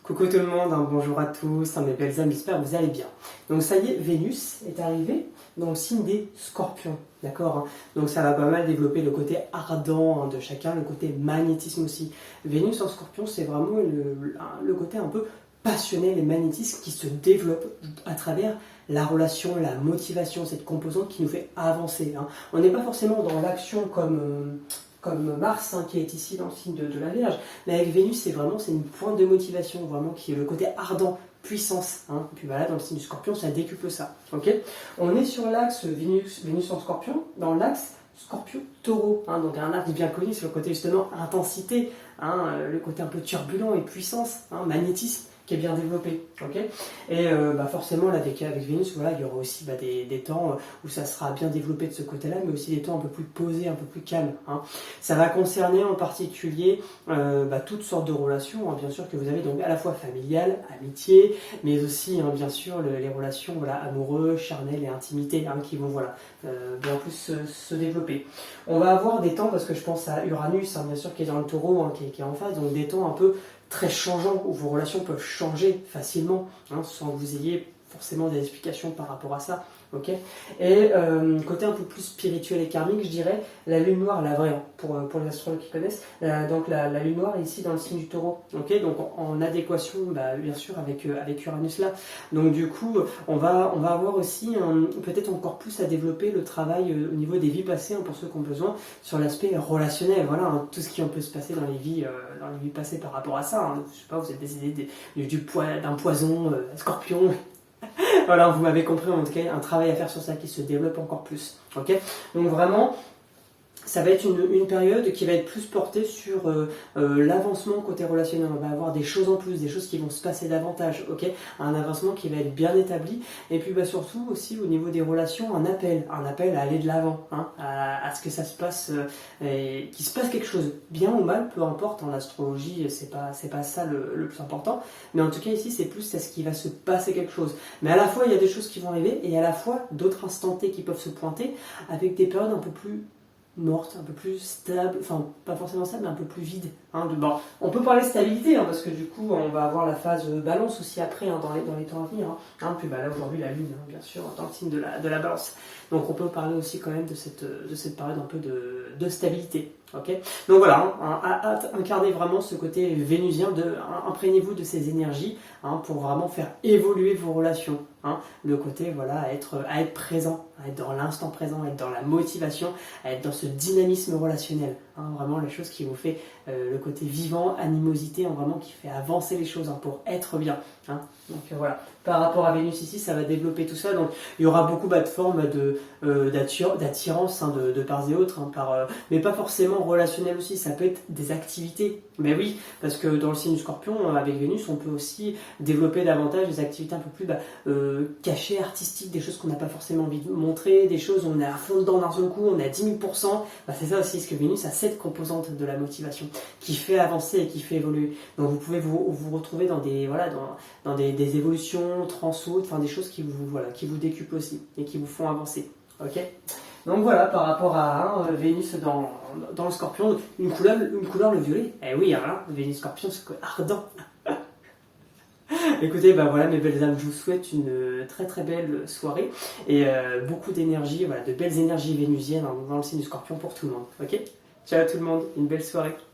Coucou tout le monde, bonjour à tous, mes belles âmes, j'espère que vous allez bien. Donc ça y est, Vénus est arrivée dans le signe des Scorpions, d'accord, hein. Donc ça va pas mal développer le côté ardent de chacun, le côté magnétisme aussi. Vénus en Scorpion, c'est vraiment le côté un peu passionnel et magnétisme qui se développe à travers la relation, la motivation, cette composante qui nous fait avancer, hein. On n'est pas forcément dans l'action comme Mars, hein, qui est ici dans le signe de la Vierge, mais avec Vénus, c'est une pointe de motivation, vraiment, qui est le côté ardent, puissance, hein. Et puis voilà, dans le signe du Scorpion, ça décuple ça, ok. On est sur l'axe Vénus en Scorpion, dans l'axe Scorpio-Taureau, hein, donc un axe bien connu sur le côté justement intensité, hein, le côté un peu turbulent et puissance, hein, magnétisme, qui est bien développé, ok. Et forcément là, avec Vénus, voilà, il y aura aussi des temps où ça sera bien développé de ce côté-là, mais aussi des temps un peu plus posés, un peu plus calmes, hein. Ça va concerner en particulier toutes sortes de relations, hein, bien sûr, que vous avez, donc à la fois familiales, amitié, mais aussi, hein, bien sûr, les relations, voilà, amoureuses, charnelles et intimité, hein, qui vont bien plus se développer. On va avoir des temps, parce que je pense à Uranus, hein, bien sûr, qui est dans le Taureau, hein, qui est en face, donc des temps un peu très changeants, où vos relations peuvent changer facilement, hein, sans que vous ayez forcément des explications par rapport à ça, ok. Et côté un peu plus spirituel et karmique, je dirais, la lune noire, la vraie, hein, pour les astrologues qui connaissent, donc la lune noire est ici dans le signe du Taureau, ok, donc en adéquation, bien sûr, avec Uranus là. Donc du coup, on va avoir aussi peut-être encore plus à développer le travail au niveau des vies passées, hein, pour ceux qui ont besoin, sur l'aspect relationnel, voilà, hein, tout ce qui peut se passer dans les vies passées par rapport à ça, hein. Je sais pas, vous êtes décédé d'un poison, scorpion. Voilà, vous m'avez compris, en tout cas, un travail à faire sur ça qui se développe encore plus. Ok. Donc vraiment, ça va être une période qui va être plus portée sur l'avancement côté relationnel. On va avoir des choses en plus, des choses qui vont se passer davantage, ok. Un avancement qui va être bien établi. Et puis surtout aussi au niveau des relations, un appel à aller de l'avant, hein, à ce que ça se passe, qu'il se passe quelque chose, bien ou mal, peu importe. En astrologie, c'est pas ça le plus important. Mais en tout cas ici, c'est plus à ce qu'il va se passer quelque chose. Mais à la fois, il y a des choses qui vont arriver et à la fois d'autres instants T qui peuvent se pointer avec des périodes un peu plus morte, un peu plus stable, enfin pas forcément stable, mais un peu plus vide, hein, on peut parler de stabilité, hein, parce que du coup on va avoir la phase balance aussi après, hein, dans les temps à venir, hein. Puis là aujourd'hui la lune, hein, bien sûr, dans le signe de la balance, donc on peut parler aussi quand même de cette période un peu de stabilité, ok. Donc voilà, hein, incarnez vraiment ce côté vénusien, imprégnez-vous de ces énergies, hein, pour vraiment faire évoluer vos relations, hein. Le côté, voilà, à être présent, à être dans l'instant présent, à être dans la motivation, à être dans ce dynamisme relationnel, hein, vraiment les choses qui vous fait le côté vivant, animosité, hein, vraiment qui fait avancer les choses, hein, pour être bien, hein. Donc voilà, par rapport à Vénus ici, ça va développer tout ça, donc il y aura beaucoup de formes d'attirance, hein, de part et autre, hein, mais pas forcément relationnel aussi, ça peut être des activités, mais oui, parce que dans le signe du Scorpion, avec Vénus, on peut aussi développer davantage des activités un peu plus cachées, artistiques, des choses qu'on n'a pas forcément envie de montrer, des choses où on est à fond dedans d'un seul coup, on est à 10 000%, c'est ça aussi, parce que Vénus a cette composante de la motivation qui fait avancer et qui fait évoluer. Donc vous pouvez vous retrouver dans des évolutions transhautes, enfin des choses qui vous décuplent aussi et qui vous font avancer. Ok. Donc voilà, par rapport à Vénus dans le Scorpion, une couleur, le violet. Eh oui, hein, Vénus Scorpion, c'est ardent. Écoutez, voilà mes belles âmes, je vous souhaite une très très belle soirée et beaucoup d'énergie, voilà, de belles énergies vénusiennes dans le signe du Scorpion pour tout le monde. Ok. Ciao tout le monde, une belle soirée.